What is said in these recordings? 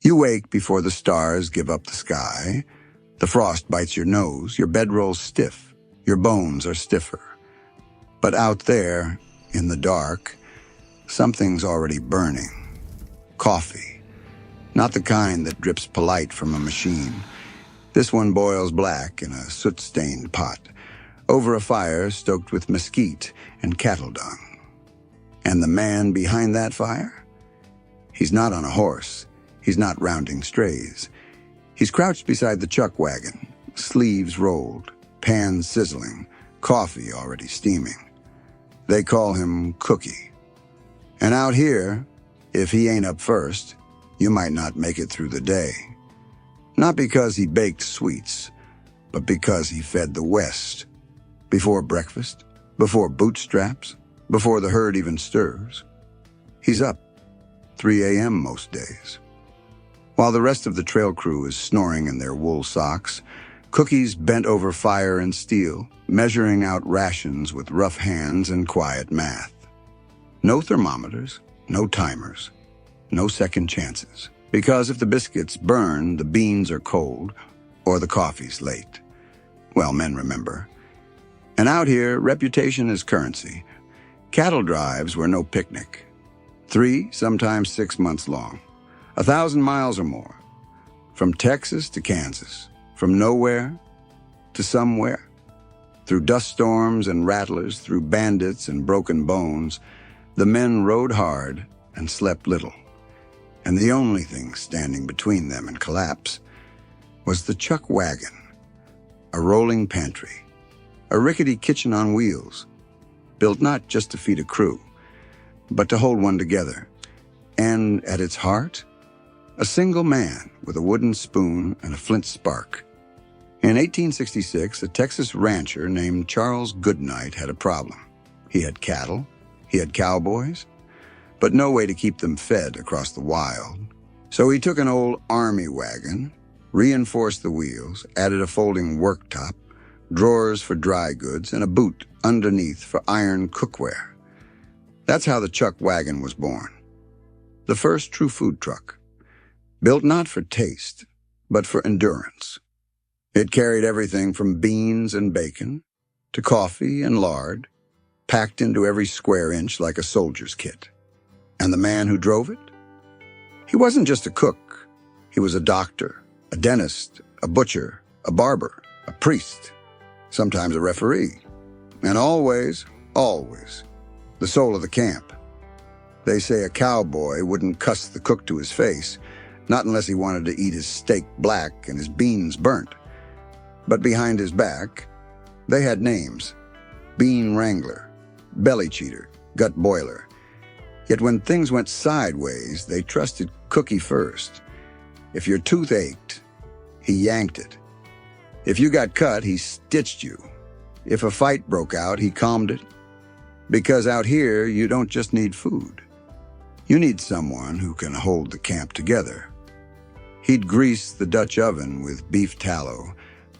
You wake before the stars give up the sky. The frost bites your nose, your bed rolls stiff, your bones are stiffer. But out there, in the dark, something's already burning. Coffee. Not the kind that drips polite from a machine. This one boils black in a soot-stained pot, over a fire stoked with mesquite and cattle dung. And the man behind that fire? He's not on a horse. He's not rounding strays. He's crouched beside the chuckwagon, sleeves rolled, pan sizzling, coffee already steaming. They call him Cookie. And out here, if he ain't up first, you might not make it through the day. Not because he baked sweets, but because he fed the West. Before breakfast, before bootstraps, before the herd even stirs. He's up, 3 a.m. most days. While the rest of the trail crew is snoring in their wool socks, Cookie's bent over fire and steel, measuring out rations with rough hands and quiet math. No thermometers, no timers, no second chances. Because if the biscuits burn, the beans are cold, or the coffee's late. Well, men remember. And out here, reputation is currency. Cattle drives were no picnic. 3, sometimes 6 months long. 1,000 miles or more. From Texas to Kansas. From nowhere to somewhere. Through dust storms and rattlers, through bandits and broken bones, the men rode hard and slept little. And the only thing standing between them and collapse was the chuckwagon, a rolling pantry, a rickety kitchen on wheels, built not just to feed a crew, but to hold one together. And at its heart, a single man with a wooden spoon and a flint spark. In 1866, a Texas rancher named Charles Goodnight had a problem. He had cattle, he had cowboys, but no way to keep them fed across the wild. So he took an old army wagon, reinforced the wheels, added a folding worktop, drawers for dry goods, and a boot underneath for iron cookware. That's how the Chuckwagon was born. The first true food truck, built not for taste, but for endurance. It carried everything from beans and bacon to coffee and lard, packed into every square inch like a soldier's kit. And the man who drove it? He wasn't just a cook. He was a doctor, a dentist, a butcher, a barber, a priest, sometimes a referee. And always, the soul of the camp. They say a cowboy wouldn't cuss the cook to his face, not unless he wanted to eat his steak black and his beans burnt. But behind his back, they had names: Bean Wrangler, Belly Cheater, Gut Boiler. Yet when things went sideways, they trusted Cookie first. If your tooth ached, he yanked it. If you got cut, he stitched you. If a fight broke out, he calmed it. Because out here, you don't just need food. You need someone who can hold the camp together. He'd grease the Dutch oven with beef tallow,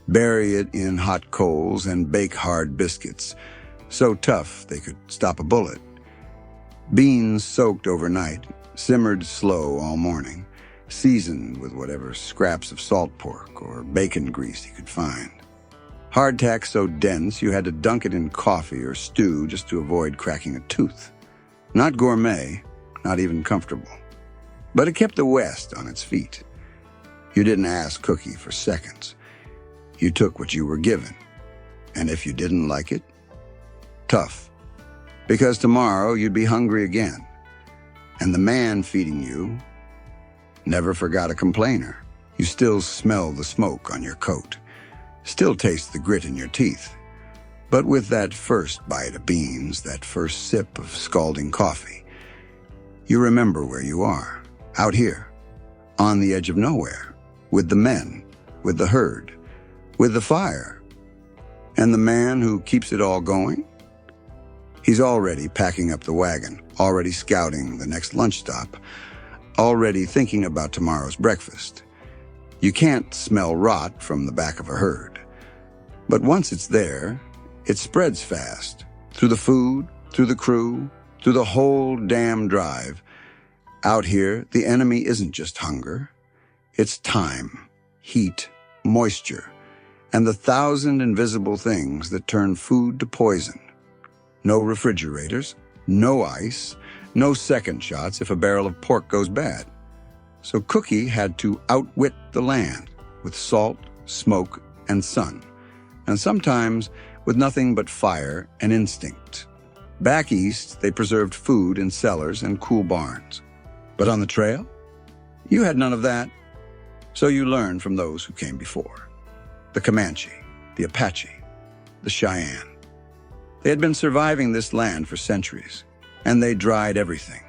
bury it in hot coals, and bake hard biscuits, so tough they could stop a bullet. Beans soaked overnight, simmered slow all morning, seasoned with whatever scraps of salt pork or bacon grease he could find. Hardtack so dense you had to dunk it in coffee or stew just to avoid cracking a tooth. Not gourmet, not even comfortable. But it kept the West on its feet. You didn't ask Cookie for seconds. You took what you were given. And if you didn't like it, tough. Because tomorrow you'd be hungry again. And the man feeding you never forgot a complainer. You still smell the smoke on your coat, still taste the grit in your teeth. But with that first bite of beans, that first sip of scalding coffee, you remember where you are, out here, on the edge of nowhere, with the men, with the herd, with the fire. And the man who keeps it all going? He's already packing up the wagon, already scouting the next lunch stop, already thinking about tomorrow's breakfast. You can't smell rot from the back of a herd. But once it's there, it spreads fast, through the food, through the crew, through the whole damn drive. Out here, the enemy isn't just hunger. It's time, heat, moisture, and the thousand invisible things that turn food to poison. No refrigerators, no ice, no second shots if a barrel of pork goes bad. So Cookie had to outwit the land with salt, smoke, and sun, and sometimes with nothing but fire and instinct. Back east, they preserved food in cellars and cool barns. But on the trail, you had none of that. So you learned from those who came before. The Comanche, the Apache, the Cheyenne. They had been surviving this land for centuries, and they dried everything.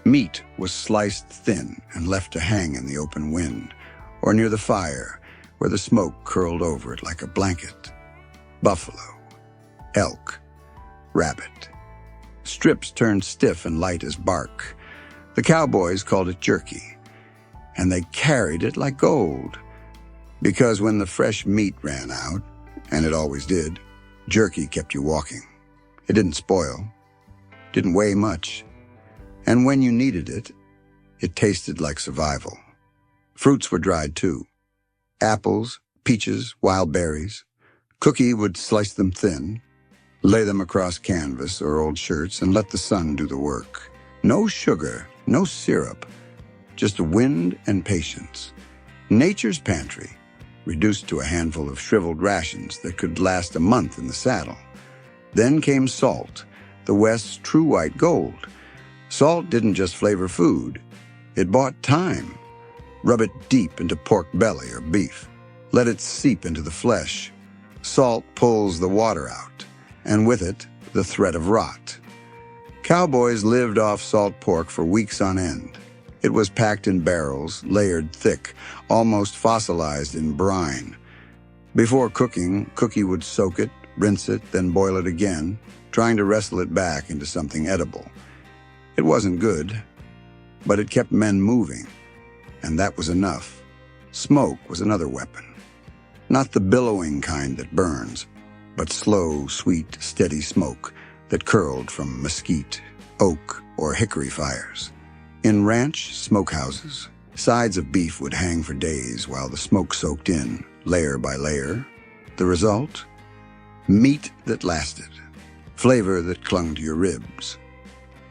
Meat was sliced thin and left to hang in the open wind, or near the fire, where the smoke curled over it like a blanket. Buffalo, elk, rabbit. Strips turned stiff and light as bark. The cowboys called it jerky, and they carried it like gold. Because when the fresh meat ran out, and it always did, jerky kept you walking. It didn't spoil, didn't weigh much, and when you needed it, it tasted like survival. Fruits were dried too. Apples, peaches, wild berries. Cookie would slice them thin, lay them across canvas or old shirts, and let the sun do the work. No sugar, no syrup, just wind and patience. Nature's pantry, reduced to a handful of shriveled rations that could last a month in the saddle. Then came salt, the West's true white gold. Salt didn't just flavor food, it bought time. Rub it deep into pork belly or beef. Let it seep into the flesh. Salt pulls the water out, and with it, the threat of rot. Cowboys lived off salt pork for weeks on end. It was packed in barrels, layered thick, almost fossilized in brine. Before cooking, Cookie would soak it, rinse it, then boil it again, trying to wrestle it back into something edible. It wasn't good, but it kept men moving, and that was enough. Smoke was another weapon. Not the billowing kind that burns, but slow, sweet, steady smoke that curled from mesquite, oak, or hickory fires. In ranch smokehouses, sides of beef would hang for days while the smoke soaked in, layer by layer. The result? Meat that lasted, flavor that clung to your ribs.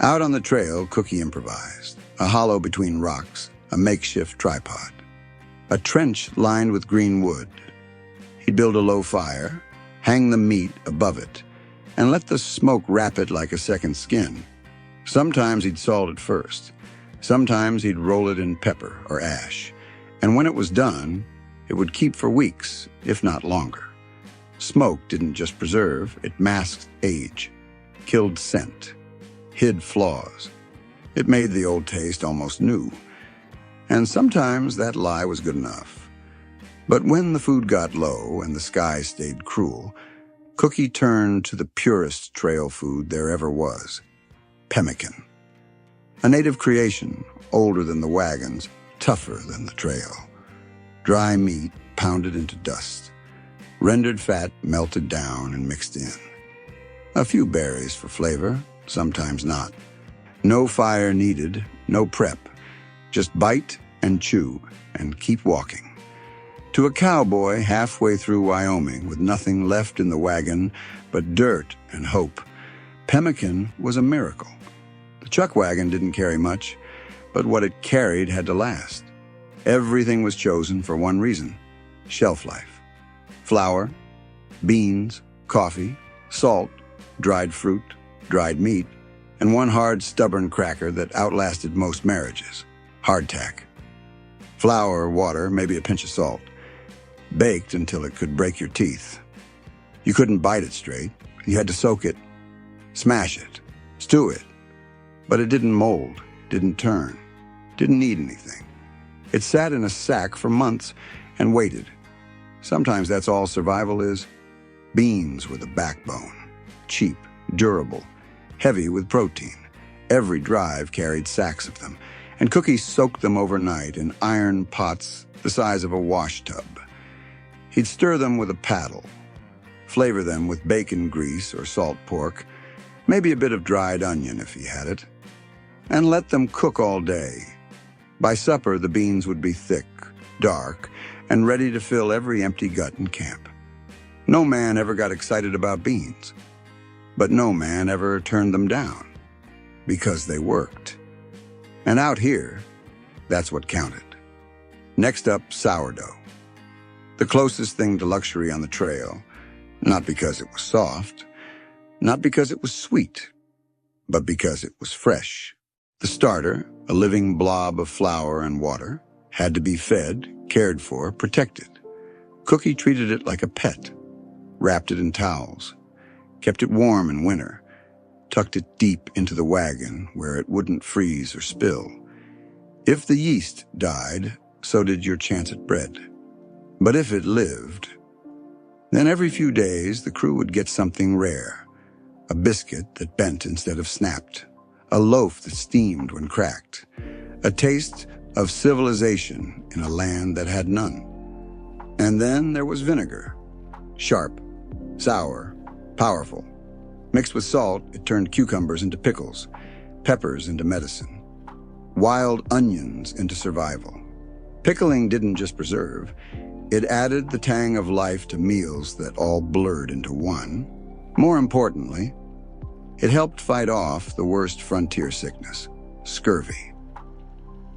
Out on the trail, Cookie improvised. A hollow between rocks, a makeshift tripod. A trench lined with green wood. He'd build a low fire, hang the meat above it, and let the smoke wrap it like a second skin. Sometimes he'd salt it first. Sometimes he'd roll it in pepper or ash. And when it was done, it would keep for weeks, if not longer. Smoke didn't just preserve, it masked age, killed scent, hid flaws. It made the old taste almost new. And sometimes that lie was good enough. But when the food got low and the sky stayed cruel, Cookie turned to the purest trail food there ever was, pemmican. A native creation, older than the wagons, tougher than the trail. Dry meat pounded into dust. Rendered fat melted down and mixed in. A few berries for flavor, sometimes not. No fire needed, no prep. Just bite and chew and keep walking. To a cowboy halfway through Wyoming with nothing left in the wagon but dirt and hope, pemmican was a miracle. The Chuckwagon didn't carry much, but what it carried had to last. Everything was chosen for one reason: shelf life. Flour, beans, coffee, salt, dried fruit, dried meat, and one hard, stubborn cracker that outlasted most marriages: hardtack. Flour, water, maybe a pinch of salt. Baked until it could break your teeth. You couldn't bite it straight. You had to soak it, smash it, stew it. But it didn't mold, didn't turn, didn't need anything. It sat in a sack for months and waited. Sometimes that's all survival is. Beans were the backbone. Cheap, durable, heavy with protein. Every drive carried sacks of them, and Cookie soaked them overnight in iron pots the size of a wash tub. He'd stir them with a paddle, flavor them with bacon grease or salt pork, maybe a bit of dried onion if he had it, and let them cook all day. By supper, the beans would be thick, dark, and ready to fill every empty gut in camp. No man ever got excited about beans, but no man ever turned them down, because they worked. And out here, that's what counted. Next up, sourdough. The closest thing to luxury on the trail, not because it was soft, not because it was sweet, but because it was fresh. The starter, a living blob of flour and water, had to be fed, cared for, protected. Cookie treated it like a pet, wrapped it in towels, kept it warm in winter, tucked it deep into the wagon where it wouldn't freeze or spill. If the yeast died, so did your chance at bread. But if it lived, then every few days the crew would get something rare, a biscuit that bent instead of snapped, a loaf that steamed when cracked, a taste of civilization in a land that had none. And then there was vinegar, sharp, sour, powerful. Mixed with salt, it turned cucumbers into pickles, peppers into medicine, wild onions into survival. Pickling didn't just preserve, it added the tang of life to meals that all blurred into one. More importantly, it helped fight off the worst frontier sickness, scurvy.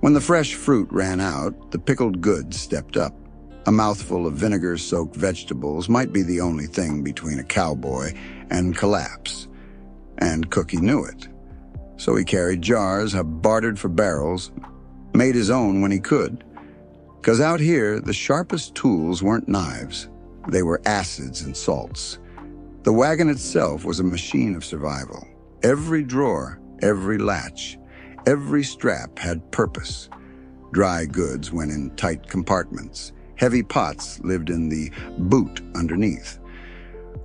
When the fresh fruit ran out, the pickled goods stepped up. A mouthful of vinegar-soaked vegetables might be the only thing between a cowboy and collapse, and Cookie knew it. So he carried jars, bartered for barrels, made his own when he could. 'Cause out here, the sharpest tools weren't knives, they were acids and salts. The wagon itself was a machine of survival. Every drawer, every latch, every strap had purpose. Dry goods went in tight compartments. Heavy pots lived in the boot underneath.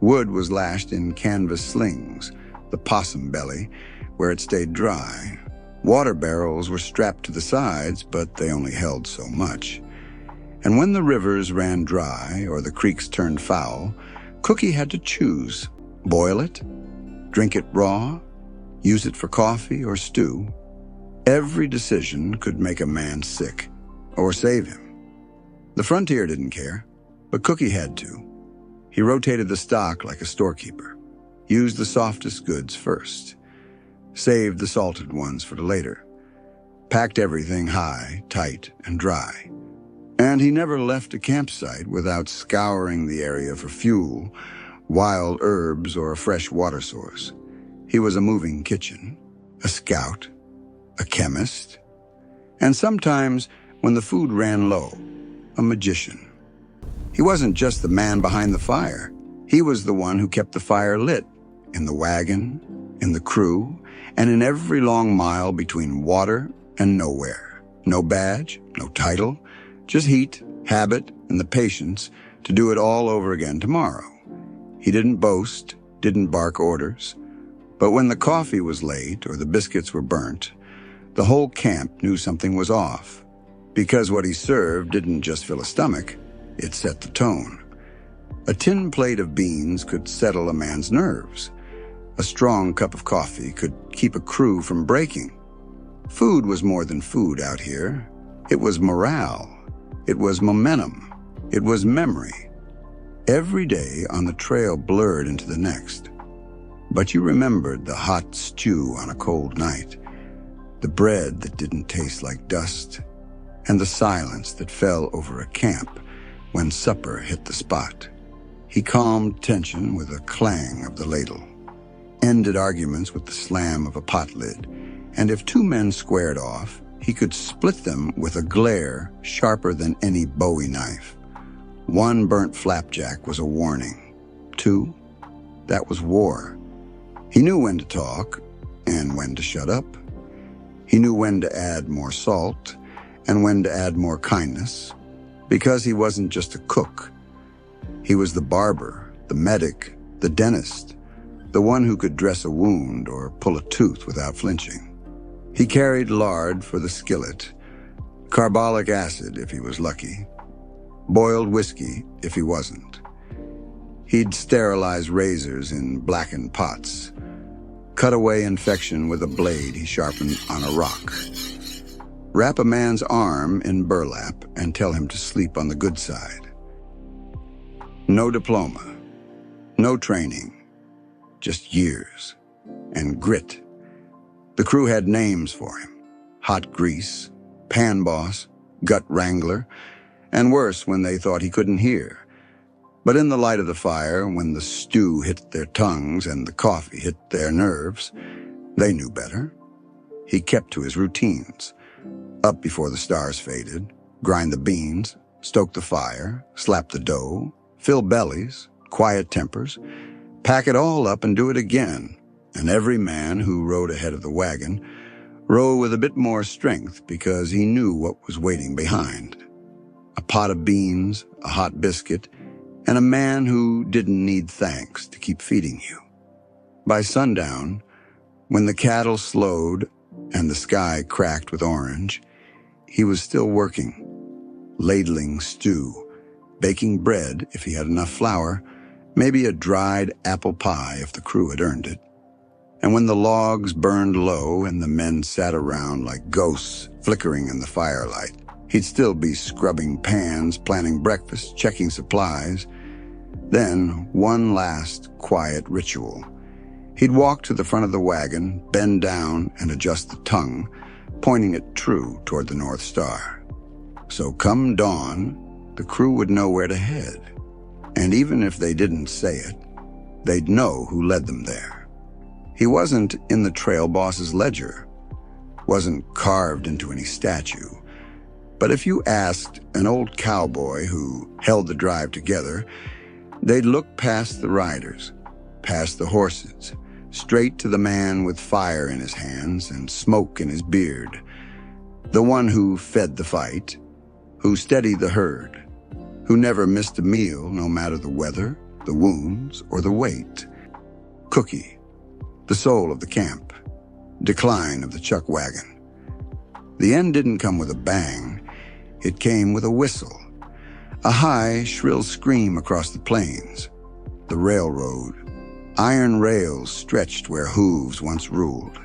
Wood was lashed in canvas slings, the possum belly, where it stayed dry. Water barrels were strapped to the sides, but they only held so much. And when the rivers ran dry or the creeks turned foul, Cookie had to choose: boil it, drink it raw, use it for coffee or stew. Every decision could make a man sick or save him. The frontier didn't care, but Cookie had to. He rotated the stock like a storekeeper, used the softest goods first, saved the salted ones for later, packed everything high, tight, and dry. And he never left a campsite without scouring the area for fuel, wild herbs, or a fresh water source. He was a moving kitchen, a scout, a chemist, and sometimes, when the food ran low, a magician. He wasn't just the man behind the fire. He was the one who kept the fire lit, in the wagon, in the crew, and in every long mile between water and nowhere. No badge, no title, just heat, habit, and the patience to do it all over again tomorrow. He didn't boast, didn't bark orders. But when the coffee was late or the biscuits were burnt, the whole camp knew something was off. Because what he served didn't just fill a stomach, it set the tone. A tin plate of beans could settle a man's nerves. A strong cup of coffee could keep a crew from breaking. Food was more than food out here. It was morale. It was momentum. It was memory. Every day on the trail blurred into the next. But you remembered the hot stew on a cold night, the bread that didn't taste like dust, and the silence that fell over a camp when supper hit the spot. He calmed tension with a clang of the ladle, ended arguments with the slam of a pot lid, and if two men squared off, he could split them with a glare sharper than any Bowie knife. One burnt flapjack was a warning. Two, that was war. He knew when to talk and when to shut up. He knew when to add more salt and when to add more kindness, because he wasn't just a cook. He was the barber, the medic, the dentist, the one who could dress a wound or pull a tooth without flinching. He carried lard for the skillet, carbolic acid if he was lucky, boiled whiskey if he wasn't. He'd sterilize razors in blackened pots, cut away infection with a blade he sharpened on a rock. Wrap a man's arm in burlap and tell him to sleep on the good side. No diploma, no training, just years and grit. The crew had names for him: Hot Grease, Pan Boss, Gut Wrangler, and worse when they thought he couldn't hear. But in the light of the fire, when the stew hit their tongues and the coffee hit their nerves, they knew better. He kept to his routines. Up before the stars faded, grind the beans, stoke the fire, slap the dough, fill bellies, quiet tempers, pack it all up and do it again. And every man who rode ahead of the wagon rode with a bit more strength because he knew what was waiting behind. A pot of beans, a hot biscuit, and a man who didn't need thanks to keep feeding you. By sundown, when the cattle slowed and the sky cracked with orange, he was still working, ladling stew, baking bread if he had enough flour, maybe a dried apple pie if the crew had earned it. And when the logs burned low and the men sat around like ghosts flickering in the firelight, he'd still be scrubbing pans, planning breakfast, checking supplies. Then, one last quiet ritual. He'd walk to the front of the wagon, bend down and adjust the tongue, pointing it true toward the North Star. So come dawn, the crew would know where to head. And even if they didn't say it, they'd know who led them there. He wasn't in the trail boss's ledger, wasn't carved into any statue. But if you asked an old cowboy who held the drive together, they'd look past the riders, past the horses, straight to the man with fire in his hands and smoke in his beard, the one who fed the fight, who steadied the herd, who never missed a meal no matter the weather, the wounds, or the weight. Cookie, the soul of the camp, decline of the Chuckwagon. The end didn't come with a bang. It came with a whistle, a high, shrill scream across the plains. The railroad, iron rails stretched where hooves once ruled,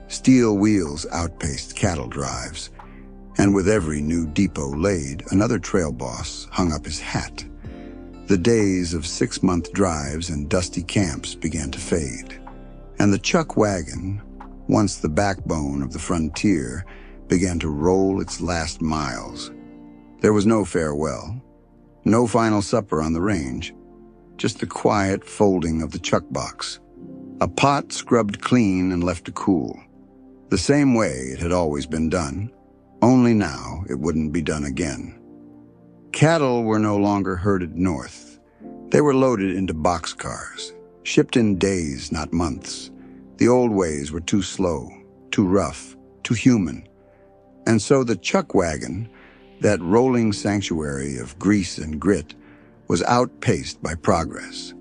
steel wheels outpaced cattle drives, and with every new depot laid, another trail boss hung up his hat. The days of 6-month drives and dusty camps began to fade, and the Chuckwagon, once the backbone of the frontier, began to roll its last miles. There was no farewell, no final supper on the range, just the quiet folding of the chuck box, a pot scrubbed clean and left to cool, the same way it had always been done, only now it wouldn't be done again. Cattle were no longer herded north. They were loaded into boxcars, shipped in days, not months. The old ways were too slow, too rough, too human. And so the Chuckwagon, that rolling sanctuary of grease and grit, was outpaced by progress.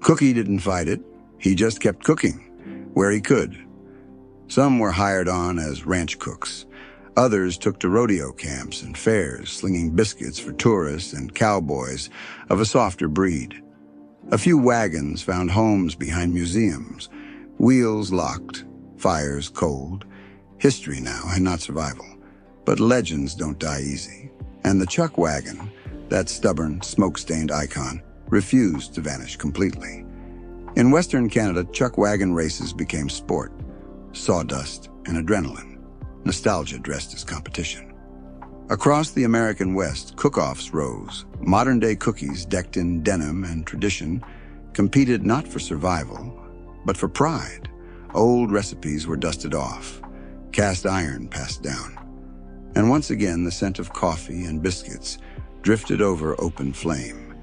Cookie didn't fight it. He just kept cooking where he could. Some were hired on as ranch cooks. Others took to rodeo camps and fairs, slinging biscuits for tourists and cowboys of a softer breed. A few wagons found homes behind museums, wheels locked, fires cold. History now and not survival. But legends don't die easy. And the Chuckwagon, that stubborn, smoke-stained icon, refused to vanish completely. In Western Canada, Chuckwagon races became sport, sawdust and adrenaline, nostalgia dressed as competition. Across the American West, cook-offs rose. Modern-day cookies decked in denim and tradition competed not for survival, but for pride. Old recipes were dusted off, cast iron passed down. And once again, the scent of coffee and biscuits drifted over open flame.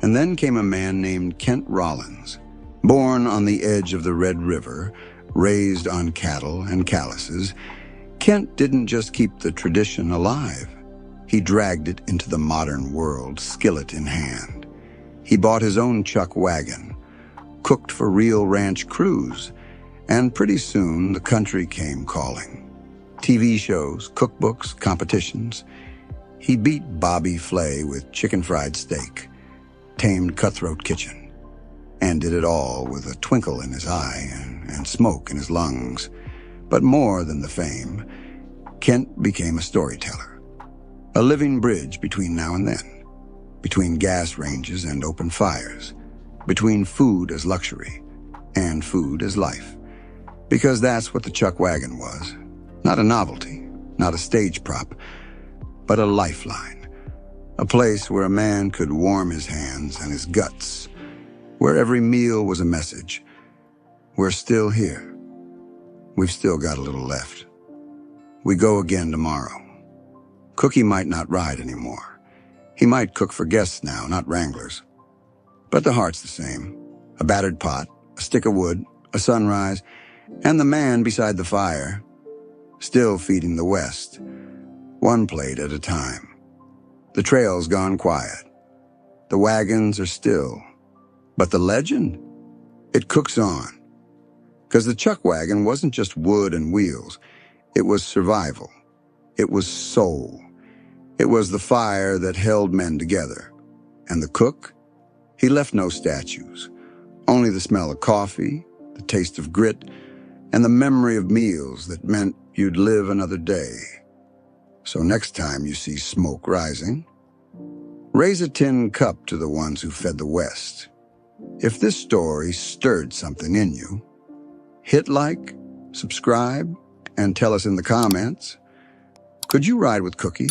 And then came a man named Kent Rollins, born on the edge of the Red River, raised on cattle and calluses. Kent didn't just keep the tradition alive. He dragged it into the modern world, skillet in hand. He bought his own Chuckwagon, cooked for real ranch crews, and pretty soon the country came calling. TV shows, cookbooks, competitions. He beat Bobby Flay with chicken fried steak, tamed Cutthroat Kitchen, and did it all with a twinkle in his eye and smoke in his lungs. But more than the fame, Kent became a storyteller, a living bridge between now and then, between gas ranges and open fires, between food as luxury and food as life. Because that's what the Chuckwagon was. Not a novelty, not a stage prop, but a lifeline. A place where a man could warm his hands and his guts, where every meal was a message. We're still here. We've still got a little left. We go again tomorrow. Cookie might not ride anymore. He might cook for guests now, not wranglers. But the heart's the same. A battered pot, a stick of wood, a sunrise, and the man beside the fire, still feeding the West, one plate at a time. The trail's gone quiet. The wagons are still. But the legend? It cooks on. Because the Chuckwagon wasn't just wood and wheels. It was survival. It was soul. It was the fire that held men together. And the cook? He left no statues. Only the smell of coffee, the taste of grit, and the memory of meals that meant you'd live another day. So next time you see smoke rising, raise a tin cup to the ones who fed the West. If this story stirred something in you, hit like, subscribe, and tell us in the comments, could you ride with Cookie?